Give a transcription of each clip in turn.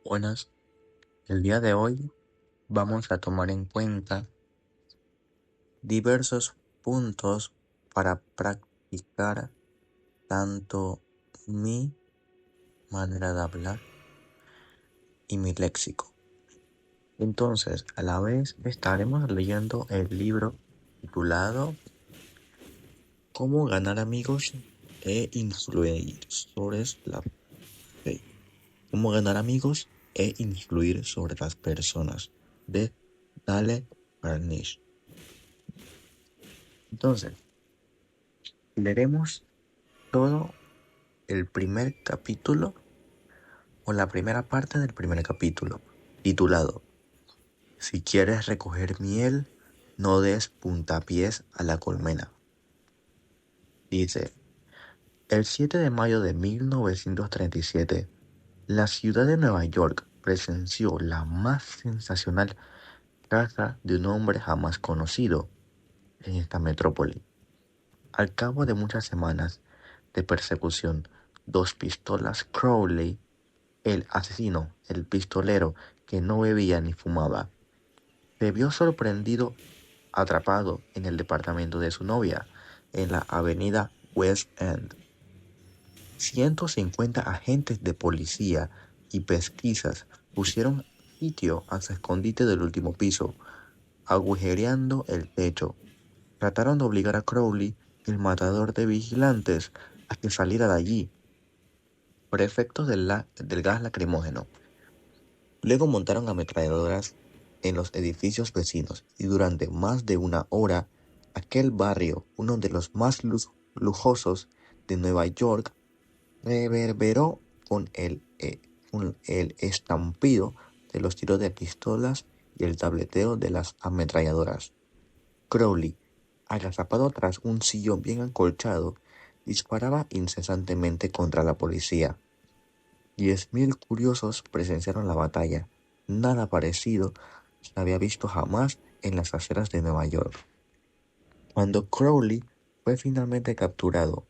Buenas, el día de hoy vamos a tomar en cuenta diversos puntos para practicar tanto mi manera de hablar y mi léxico. Entonces, a la vez estaremos leyendo el libro titulado Cómo ganar amigos e influir sobre Cómo ganar amigos e influir sobre las personas de Dale Carnegie. Entonces, leeremos todo el primer capítulo o la primera parte del primer capítulo, titulado Si quieres recoger miel, no des puntapiés a la colmena. Dice, el 7 de mayo de 1937, la ciudad de Nueva York presenció la más sensacional caza de un hombre jamás conocido en esta metrópoli. Al cabo de muchas semanas de persecución, dos pistolas Crowley, el asesino, el pistolero que no bebía ni fumaba, se vio sorprendido atrapado en el departamento de su novia, en la avenida West End. 150 agentes de policía y pesquisas pusieron sitio a su escondite del último piso, agujereando el techo. Trataron de obligar a Crowley, el matador de vigilantes, a que saliera de allí, por efectos del gas lacrimógeno. Luego montaron ametralladoras en los edificios vecinos y durante más de una hora aquel barrio, uno de los más lujosos de Nueva York, reverberó con el estampido de los tiros de pistolas y el tableteo de las ametralladoras. Crowley, agazapado tras un sillón bien acolchado, disparaba incesantemente contra la policía. 10.000 curiosos presenciaron la batalla. Nada parecido se había visto jamás en las aceras de Nueva York. Cuando Crowley fue finalmente capturado,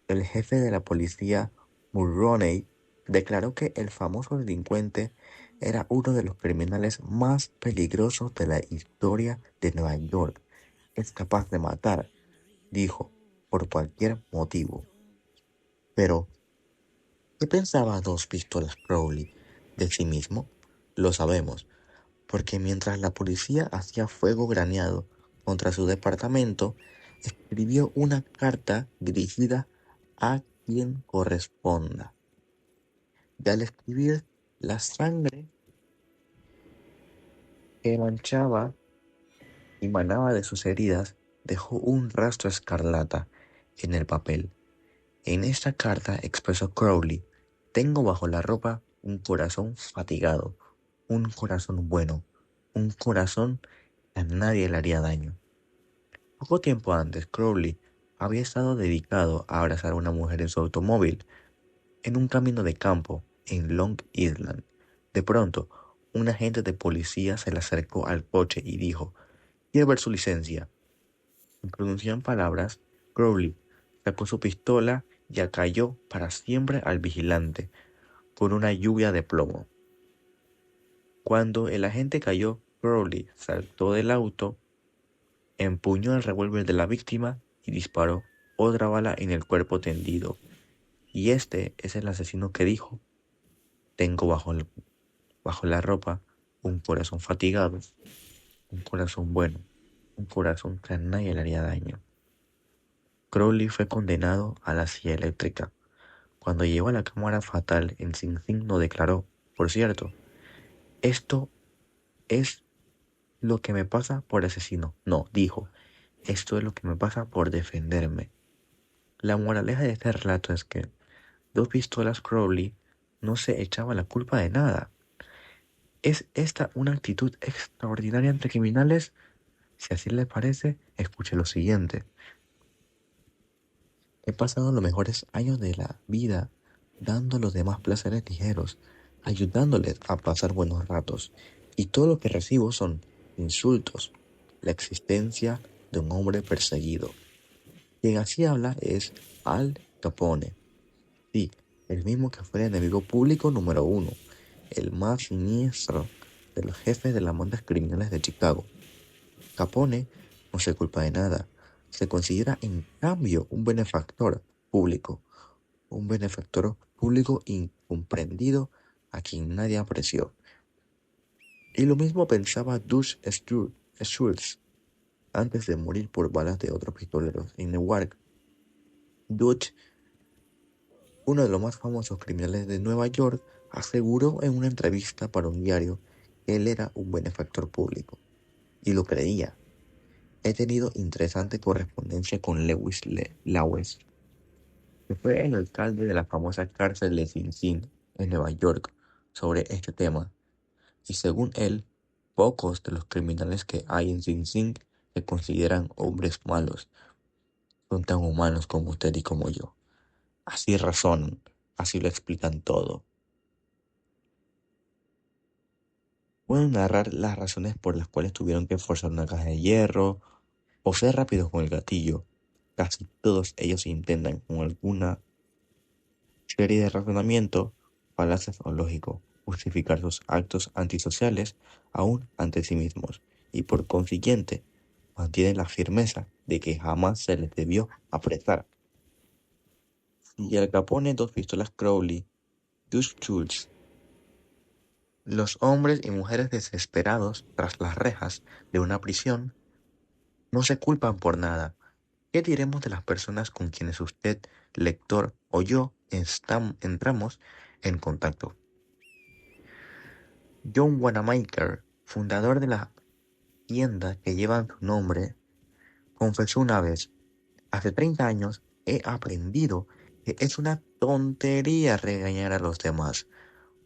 el jefe de la policía, Mulroney, declaró que el famoso delincuente era uno de los criminales más peligrosos de la historia de Nueva York. Es capaz de matar, dijo, por cualquier motivo. Pero, ¿qué pensaba Dos Pistolas Crowley de sí mismo? Lo sabemos, porque mientras la policía hacía fuego graneado contra su departamento, escribió una carta dirigida a quien corresponda. Y al escribir, la sangre que manchaba y manaba de sus heridas dejó un rastro escarlata en el papel. En esta carta expresó Crowley: tengo bajo la ropa un corazón fatigado, un corazón bueno, un corazón que a nadie le haría daño. Poco tiempo antes, Crowley había estado dedicado a abrazar a una mujer en su automóvil, en un camino de campo en Long Island. De pronto, un agente de policía se le acercó al coche y dijo: quiero ver su licencia. En pronunciar palabras, Crowley sacó su pistola y acalló para siempre al vigilante, con una lluvia de plomo. Cuando el agente cayó, Crowley saltó del auto, empuñó el revólver de la víctima y disparó otra bala en el cuerpo tendido. Y este es el asesino que dijo: tengo bajo la ropa un corazón fatigado, un corazón bueno, un corazón que a nadie le haría daño. Crowley fue condenado a la silla eléctrica. Cuando llegó a la cámara fatal en Sing Sing no declaró: por cierto, esto es lo que me pasa por asesino. No, dijo, esto es lo que me pasa por defenderme. La moraleja de este relato es que Dos Pistolas Crowley no se echaba la culpa de nada. ¿Es esta una actitud extraordinaria entre criminales? Si así le parece, escuche lo siguiente. He pasado los mejores años de la vida dando a los demás placeres ligeros, ayudándoles a pasar buenos ratos, y todo lo que recibo son insultos, la existencia de un hombre perseguido. Quien así habla es Al Capone, sí, el mismo que fue el enemigo público número 1, el más siniestro de los jefes de las bandas criminales de Chicago. Capone no se culpa de nada. Se considera en cambio un benefactor público incomprendido a quien nadie apreció. Y lo mismo pensaba Dutch Schultz antes de morir por balas de otros pistoleros en Newark. Dutch, uno de los más famosos criminales de Nueva York, aseguró en una entrevista para un diario que él era un benefactor público, y lo creía. He tenido interesante correspondencia con Lewis Lawes, que fue el alcalde de la famosa cárcel de Sing Sing en Nueva York, sobre este tema, y según él, pocos de los criminales que hay en Sing Sing se consideran hombres malos, son tan humanos como usted y como yo. Así razonan, así lo explican todo. Pueden narrar las razones por las cuales tuvieron que forzar una caja de hierro o ser rápidos con el gatillo. Casi todos ellos intentan con alguna serie de razonamiento, falaces o lógico, justificar sus actos antisociales aún ante sí mismos y por consiguiente mantienen la firmeza de que jamás se les debió apresar. Y el Capone dos pistolas Crowley, Dutch Schultz, los hombres y mujeres desesperados tras las rejas de una prisión no se culpan por nada. ¿Qué diremos de las personas con quienes usted, lector o yo entramos en contacto? John Wanamaker, fundador de la tienda que lleva su nombre, confesó una vez: hace 30 años he aprendido que es una tontería regañar a los demás.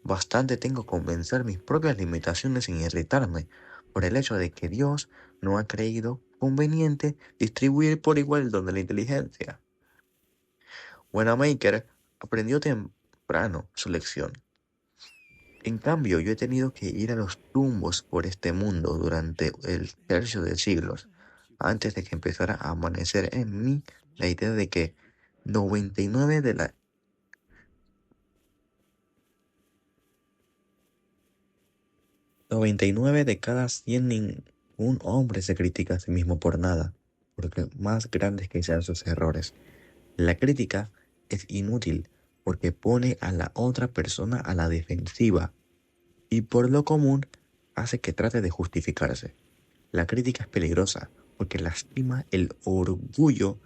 Bastante tengo con vencer mis propias limitaciones sin irritarme por el hecho de que Dios no ha creído conveniente distribuir por igual el don de la inteligencia. Wanamaker aprendió temprano su lección. En cambio, yo he tenido que ir a los tumbos por este mundo durante el tercio de siglos, antes de que empezara a amanecer en mí la idea de que 99 de la 99 de cada 100 ningún hombre se critica a sí mismo por nada, porque más grandes que sean sus errores. La crítica es inútil porque pone a la otra persona a la defensiva y por lo común hace que trate de justificarse. La crítica es peligrosa porque lastima el orgullo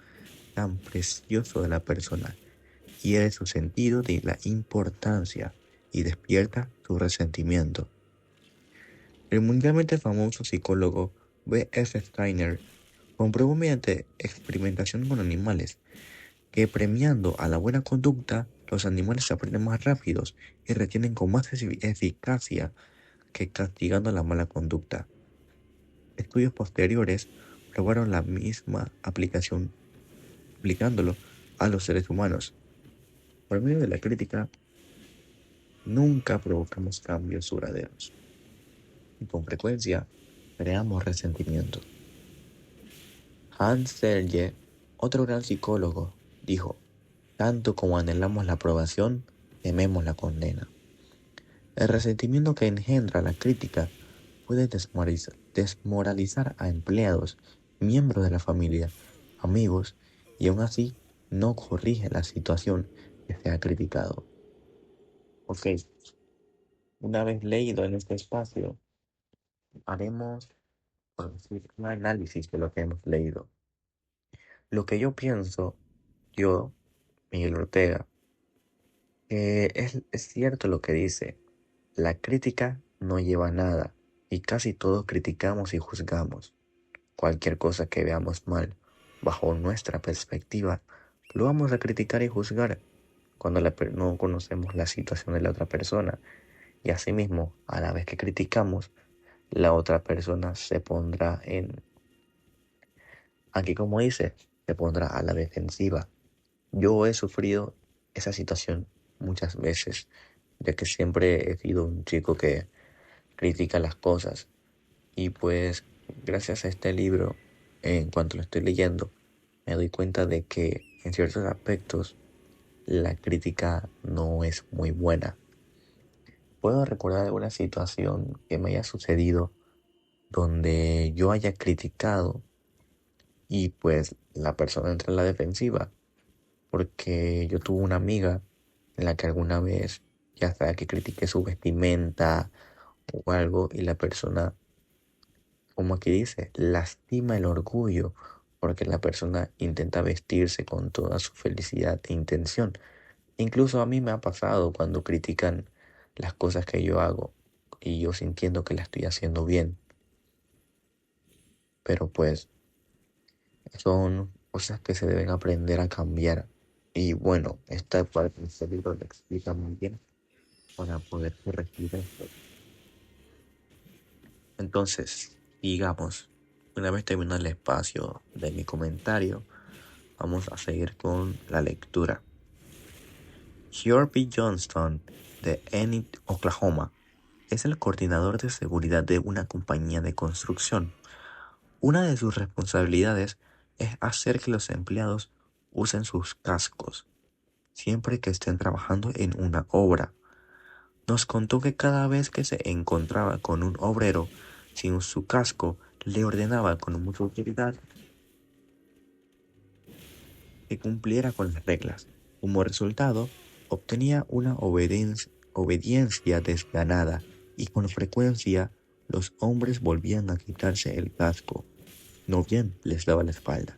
tan precioso de la persona, hiere su sentido de la importancia y despierta su resentimiento. El mundialmente famoso psicólogo B. F. Skinner comprobó mediante experimentación con animales que premiando a la buena conducta, los animales aprenden más rápidos y retienen con más eficacia que castigando la mala conducta. Estudios posteriores probaron la misma aplicación aplicándolo a los seres humanos. Por medio de la crítica, nunca provocamos cambios duraderos y con frecuencia creamos resentimiento. Hans Selye, otro gran psicólogo, dijo: tanto como anhelamos la aprobación, tememos la condena. El resentimiento que engendra la crítica puede desmoralizar a empleados, miembros de la familia, amigos, y aún así no corrige la situación que se ha criticado. Ok, una vez leído en este espacio, haremos, por decir, un análisis de lo que hemos leído. Lo que yo pienso, yo, Miguel Ortega, es cierto lo que dice. La crítica no lleva a nada y casi todos criticamos y juzgamos. Cualquier cosa que veamos mal, bajo nuestra perspectiva, lo vamos a criticar y juzgar cuando no conocemos la situación de la otra persona. Y asimismo, a la vez que criticamos, la otra persona se pondrá aquí como dice, se pondrá a la defensiva. Yo he sufrido esa situación muchas veces, ya que siempre he sido un chico que critica las cosas. Y pues gracias a este libro, en cuanto lo estoy leyendo, me doy cuenta de que en ciertos aspectos la crítica no es muy buena. puedo recordar alguna situación que me haya sucedido donde yo haya criticado y pues la persona entra en la defensiva, porque yo tuve una amiga en la que alguna vez, ya sea que critiqué su vestimenta o algo, y la persona, como aquí dice, lastima el orgullo, porque la persona intenta vestirse con toda su felicidad e intención. Incluso a mí me ha pasado cuando critican las cosas que yo hago y yo sintiendo que la estoy haciendo bien, pero pues son cosas que se deben aprender a cambiar. Y bueno, esta parte de este libro lo explica muy bien para poder corregir esto. Entonces, digamos, una vez terminado el espacio de mi comentario, vamos a seguir con la lectura. George B. Johnston, de Enid, Oklahoma, es el coordinador de seguridad de una compañía de construcción. Una de sus responsabilidades es hacer que los empleados usen sus cascos siempre que estén trabajando en una obra. Nos contó que cada vez que se encontraba con un obrero sin su casco, le ordenaba con mucha autoridad que cumpliera con las reglas. Como resultado, obtenía una obediencia desganada y con frecuencia los hombres volvían a quitarse el casco, no bien les daba la espalda.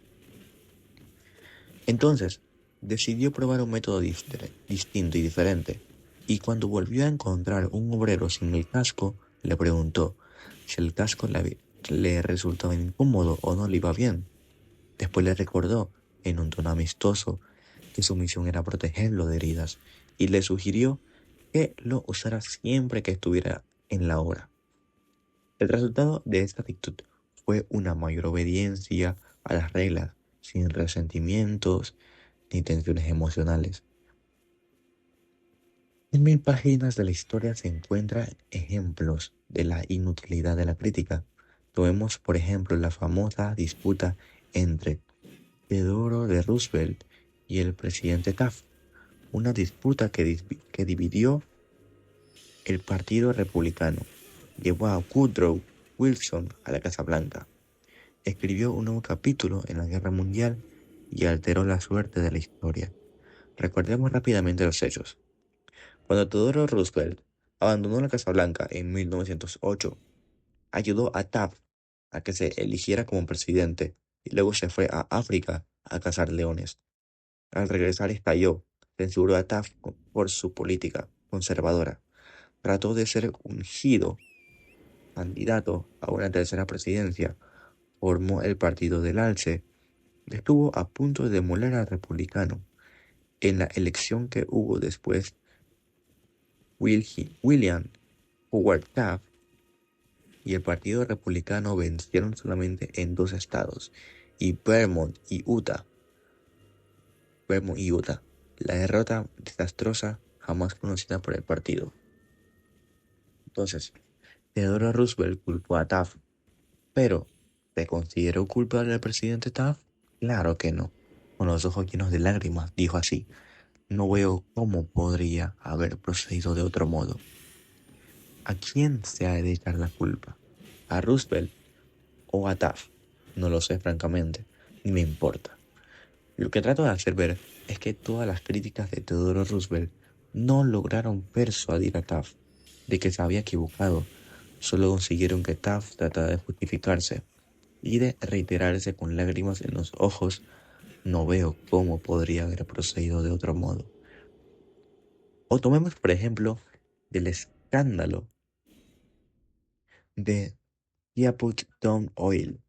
Entonces, decidió probar un método distinto y diferente, y cuando volvió a encontrar un obrero sin el casco, le preguntó si el casco le resultaba incómodo o no le iba bien. Después le recordó, en un tono amistoso, que su misión era protegerlo de heridas, y le sugirió que lo usara siempre que estuviera en la obra. El resultado de esta actitud fue una mayor obediencia a las reglas, sin resentimientos ni tensiones emocionales. En 1000 páginas de la historia se encuentran ejemplos de la inutilidad de la crítica. Tomemos, por ejemplo, la famosa disputa entre Theodore de Roosevelt y el presidente Taft, una disputa que dividió el Partido Republicano, llevó a Woodrow Wilson a la Casa Blanca, escribió un nuevo capítulo en la Guerra Mundial y alteró la suerte de la historia. Recordemos rápidamente los hechos. Cuando Theodore Roosevelt abandonó la Casa Blanca en 1908, ayudó a Taft a que se eligiera como presidente y luego se fue a África a cazar leones. Al regresar estalló, censuró a Taft por su política conservadora. Trató de ser ungido candidato a una tercera presidencia, formó el Partido del Alce, estuvo a punto de demoler al republicano. En la elección que hubo después, William Howard Taft y el Partido Republicano vencieron solamente en 2 estados, y Vermont y Utah. La derrota desastrosa jamás conocida por el partido. Entonces, Theodore Roosevelt culpó a Taft, pero ¿se consideró culpable al presidente Taft? Claro que no. Con los ojos llenos de lágrimas, dijo así: no veo cómo podría haber procedido de otro modo. ¿A quién se ha de echar la culpa? ¿A Roosevelt o a Taft? No lo sé francamente, ni me importa. Lo que trato de hacer ver es que todas las críticas de Theodore Roosevelt no lograron persuadir a Taft de que se había equivocado, solo consiguieron que Taft tratara de justificarse y de reiterarse con lágrimas en los ojos: no veo cómo podría haber procedido de otro modo. O tomemos por ejemplo el escándalo de Teapot Dome Oil.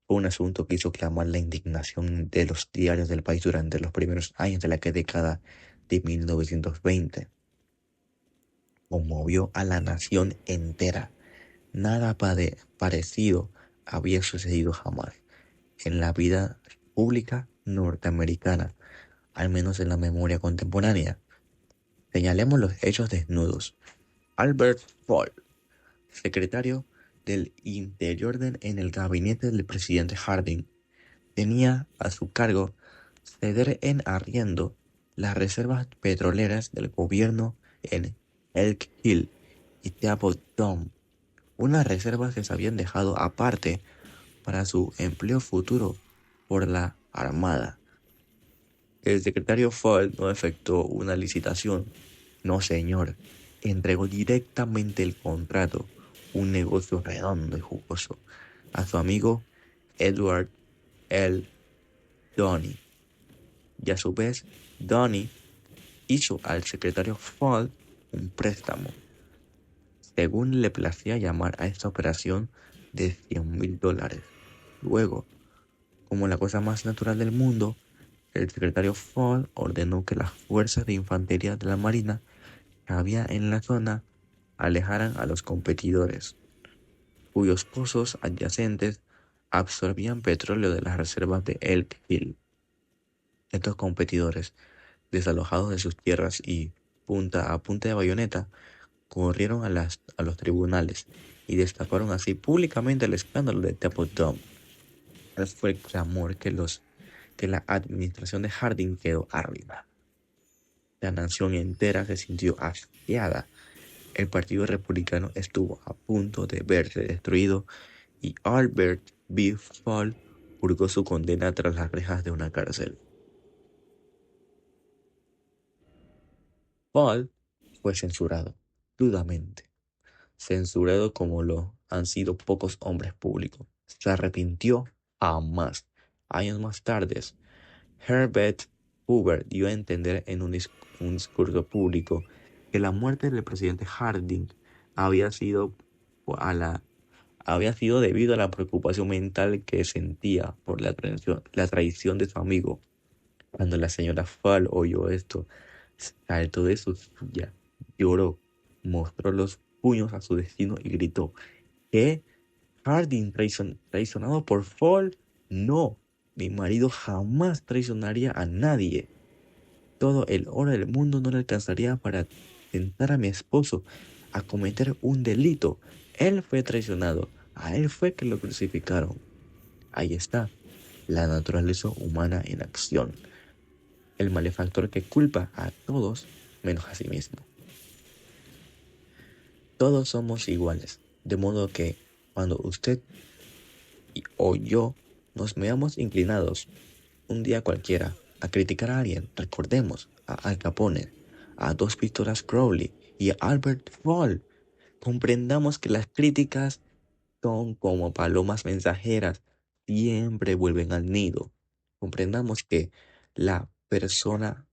Fue un asunto que hizo clamar la indignación de los diarios del país durante los primeros años de la década de 1920. Conmovió a la nación entera. Nada parecido había sucedido jamás en la vida pública norteamericana, al menos en la memoria contemporánea. Señalemos los hechos desnudos. Albert Fall, secretario del Interior en el gabinete del presidente Harding, tenía a su cargo ceder en arriendo las reservas petroleras del gobierno en Elk Hill y Teapot Dome, unas reservas que se habían dejado aparte para su empleo futuro por la Armada. El secretario Fall no efectuó una licitación. No, señor. Entregó directamente el contrato, un negocio redondo y jugoso, a su amigo Edward L. Donny. Y a su vez, Donny hizo al secretario Fall un préstamo, según le placía llamar a esta operación, de $100,000. Luego, como la cosa más natural del mundo, el secretario Fall ordenó que las fuerzas de infantería de la Marina que había en la zona alejaran a los competidores, cuyos pozos adyacentes absorbían petróleo de las reservas de Elk Hill. Estos competidores, desalojados de sus tierras y a punta de bayoneta, corrieron a los tribunales y destaparon así públicamente el escándalo de Teapot Dome. Tal fue el clamor que la administración de Harding quedó arriba. La nación entera se sintió asqueada. El Partido Republicano estuvo a punto de verse destruido y Albert B. Fall purgó su condena tras las rejas de una cárcel. Fall fue censurado, duramente, censurado como lo han sido pocos hombres públicos. Se arrepintió jamás. Años más tarde, Herbert Hoover dio a entender en un discurso público que la muerte del presidente Harding había sido, había sido debido a la preocupación mental que sentía por la traición de su amigo. Cuando la señora Fall oyó esto, saltó de su silla, lloró, mostró los puños a su destino y gritó: ¿qué? ¿Harding traicionado por Fall? No, mi marido jamás traicionaría a nadie. Todo el oro del mundo no le alcanzaría para tentar a mi esposo a cometer un delito. Él fue traicionado, a él fue que lo crucificaron. Ahí está, la naturaleza humana en acción. El malefactor que culpa a todos menos a sí mismo. Todos somos iguales, de modo que cuando usted o yo nos veamos inclinados un día cualquiera a criticar a alguien, recordemos a Al Capone, a dos pistolas Crowley y a Albert Fall. Comprendamos que las críticas son como palomas mensajeras, siempre vuelven al nido. Comprendamos que la persona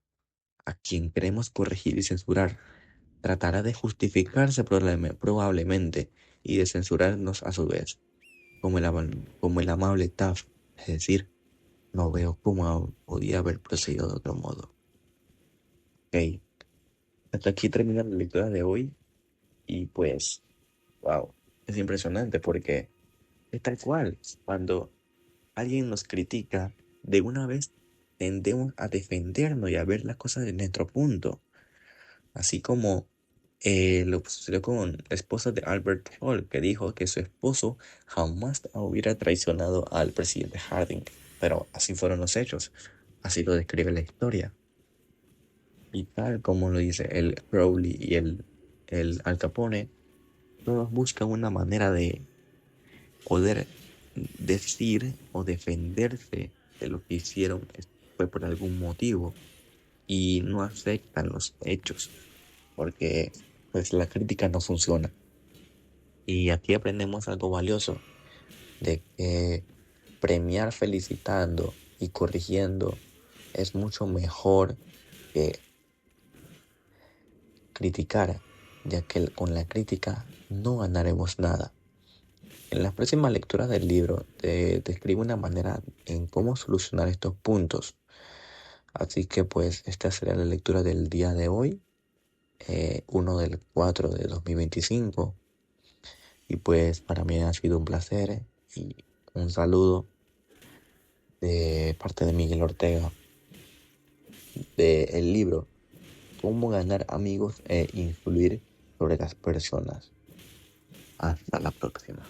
a quien queremos corregir y censurar tratará de justificarse probablemente y de censurarnos a su vez, como el amable Taft, es decir, no veo cómo podía haber procedido de otro modo. Ok, hasta aquí termina la lectura de hoy y pues, wow, es impresionante porque es tal cual. Cuando alguien nos critica, de una vez tendemos a defendernos y a ver las cosas de nuestro punto. Así como lo que sucedió con la esposa de Albert Hall, que dijo que su esposo jamás hubiera traicionado al presidente Harding. Pero así fueron los hechos. Así lo describe la historia. Y tal como lo dice el Crowley y el Al Capone, todos buscan una manera de poder decir o defenderse de lo que hicieron fue por algún motivo y no aceptan los hechos porque pues la crítica no funciona. Y aquí aprendemos algo valioso de que premiar felicitando y corrigiendo es mucho mejor que criticar, ya que con la crítica no ganaremos nada. En las próximas lecturas del libro te describo una manera en cómo solucionar estos puntos. Así que pues esta será la lectura del día de hoy, 1 del 4 de 2025. Y pues para mí ha sido un placer y un saludo de parte de Miguel Ortega del libro Cómo ganar amigos e influir sobre las personas. Hasta la próxima.